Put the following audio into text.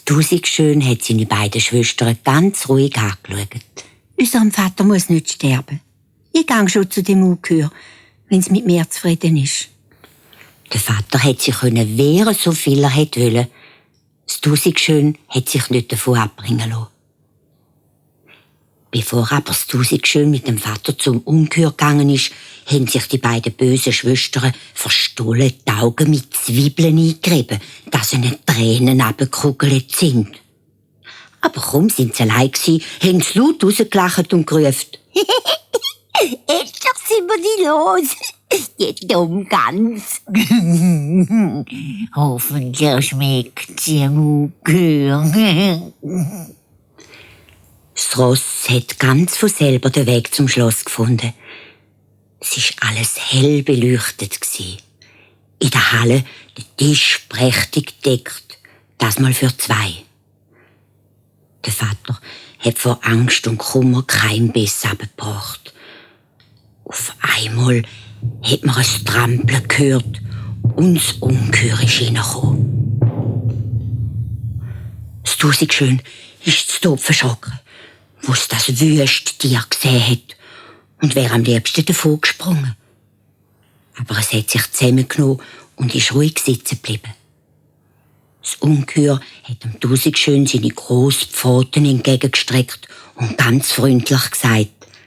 Tausendschön hat seine beiden Schwestern ganz ruhig angeschaut. Unserem Vater muss nicht sterben. Ich gehe schon zu dem Ungeheuer, wenn es mit mir zufrieden ist. Der Vater hätte sich wehren, so viel er wollte. Das Tausendschön hat sich nicht davon abbringen lassen. Bevor aber das Tausendschön mit dem Vater zum Ungeheuer gegangen ist, haben sich die beiden bösen Schwestern verstohlen die Augen mit Zwiebeln eingerieben, dass ihnen Tränen runtergekugelt sind. Aber kaum sind sie allein gewesen, haben sie laut rausgelacht und gerufen: «Endlich sind wir die los, die Dummgans!» Hoffentlich schmeckt sie im Ungeheuer. Das Ross hat ganz von selber den Weg zum Schloss gefunden. Es war alles hell beleuchtet. In der Halle der Tisch prächtig gedeckt, das mal für 2. Der Vater hat vor Angst und Kummer keinen Biss abgebracht. Auf einmal hat man ein Trampeln gehört und das Ungeheuer ist reingekommen. Das Tausendschön ist zu Tod erschrocken, wo es das wüste Tier gesehen hat, und wäre am liebsten davon gesprungen. Aber es hat sich zusammengenommen und ist ruhig sitzen geblieben. Das Ungeheuer hat dem Tausendschön seine grossen Pfoten entgegengestreckt und ganz freundlich gesagt: